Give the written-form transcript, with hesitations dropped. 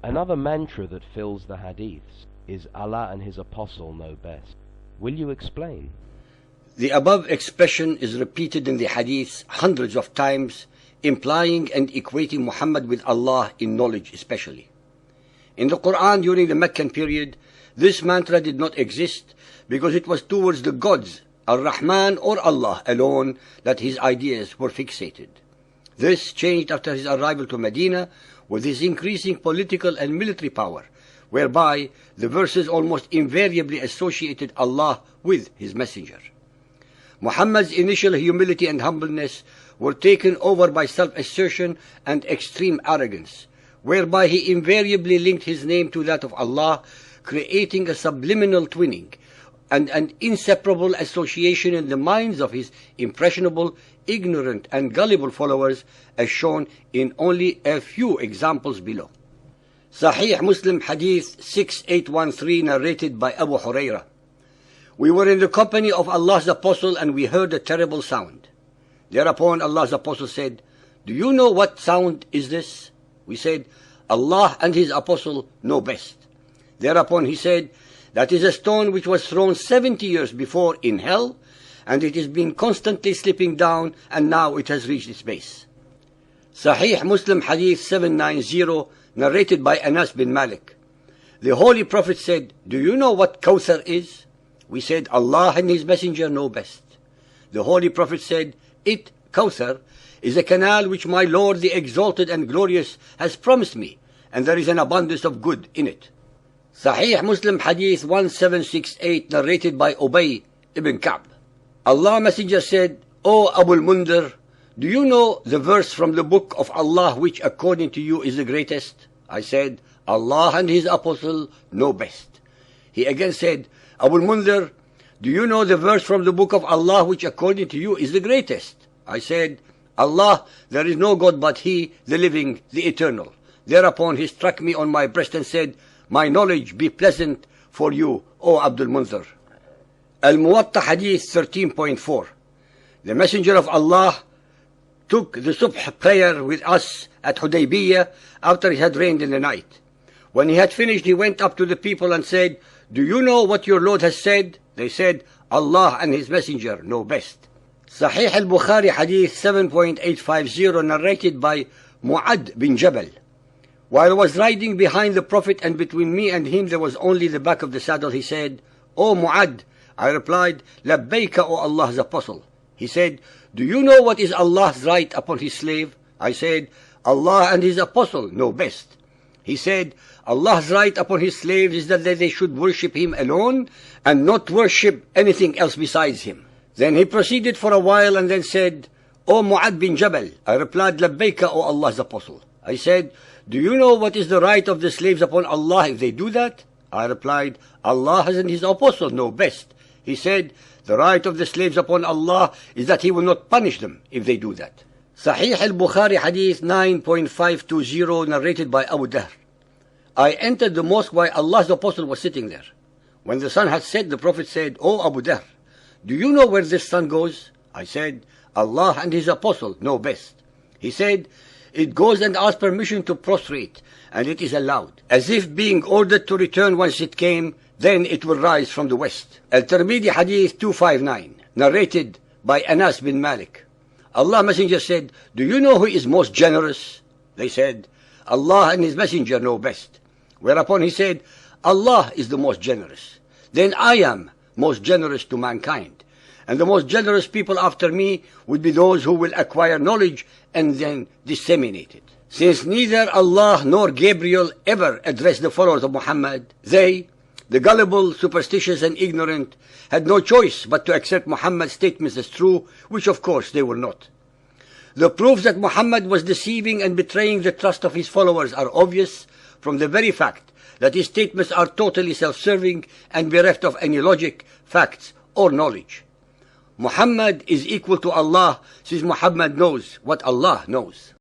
Another mantra that fills the hadiths is Allah and His Apostle know best. Will you explain? The above expression is repeated in the hadiths hundreds of times, implying and equating Muhammad with Allah in knowledge especially. In the Quran during the Meccan period, this mantra did not exist because it was towards the gods, Ar-Rahman or Allah alone, that his ideas were fixated. This changed after his arrival to Medina with his increasing political and military power, whereby the verses almost invariably associated Allah with his messenger. Muhammad's initial humility and humbleness were taken over by self-assertion and extreme arrogance, whereby he invariably linked his name to that of Allah, creating a subliminal twinning and an inseparable association in the minds of his impressionable, ignorant and gullible followers, as shown in only a few examples below. Sahih Muslim Hadith 6813, narrated by Abu Hurairah. We were in the company of Allah's Apostle and we heard a terrible sound. Thereupon Allah's Apostle said, "Do you know what sound is this?" We said, "Allah and His Apostle know best." Thereupon he said, "That is a stone which was thrown 70 years before in hell, and it has been constantly slipping down, and now it has reached its base." Sahih Muslim Hadith 790, narrated by Anas bin Malik. The Holy Prophet said, "Do you know what Kawthar is?" We said, "Allah and His Messenger know best." The Holy Prophet said, "It, Kawthar, is a canal which my Lord the Exalted and Glorious has promised me, and there is an abundance of good in it." Sahih Muslim Hadith 1768, narrated by Ubay ibn Ka'b. Allah Messenger said, "O Abu al-Mundhir, do you know the verse from the book of Allah which according to you is the greatest?" I said, "Allah and His Apostle know best." He again said, "Abu al-Mundhir, do you know the verse from the book of Allah which according to you is the greatest?" I said, "Allah, there is no God but He, the living, the eternal." Thereupon he struck me on my breast and said, "My knowledge be pleasant for you, O Abdul Mundhir." Al-Muwatta Hadith 13.4. The Messenger of Allah took the Subh prayer with us at Hudaybiyah after it had rained in the night. When he had finished, he went up to the people and said, "Do you know what your Lord has said?" They said, "Allah and His Messenger know best." Sahih al-Bukhari Hadith 7.850, narrated by Mu'ad bin Jabal. While I was riding behind the Prophet and between me and him there was only the back of the saddle, he said, "O Mu'ad." I replied, "Labbayka, O Allah's Apostle." He said, "Do you know what is Allah's right upon His slave?" I said, "Allah and His Apostle know best." He said, "Allah's right upon His slaves is that they should worship Him alone and not worship anything else besides Him." Then he proceeded for a while and then said, "O Mu'ad bin Jabal." I replied, "Labbayka, O Allah's Apostle." I said, "Do you know what is the right of the slaves upon Allah if they do that?" I replied, "Allah and His Apostle know best." He said, "The right of the slaves upon Allah is that He will not punish them if they do that." Sahih al-Bukhari Hadith 9.520, narrated by Abu Dahr. I entered the mosque while Allah's Apostle was sitting there. When the sun had set, the Prophet said, "O Abu Dahr, do you know where this sun goes?" I said, "Allah and His Apostle know best." He said, "It goes and asks permission to prostrate, and it is allowed, as if being ordered to return whence it came, then it will rise from the west." Al-Tirmidhi Hadith 259, narrated by Anas bin Malik. Allah Messenger said, "Do you know who is most generous?" They said, "Allah and His Messenger know best." Whereupon he said, "Allah is the most generous. Then I am most generous to mankind. And the most generous people after me would be those who will acquire knowledge and then disseminate it." Since neither Allah nor Gabriel ever addressed the followers of Muhammad, they, the gullible, superstitious and ignorant, had no choice but to accept Muhammad's statements as true, which of course they were not. The proofs that Muhammad was deceiving and betraying the trust of his followers are obvious from the very fact that his statements are totally self-serving and bereft of any logic, facts or knowledge. Muhammad is equal to Allah since Muhammad knows what Allah knows.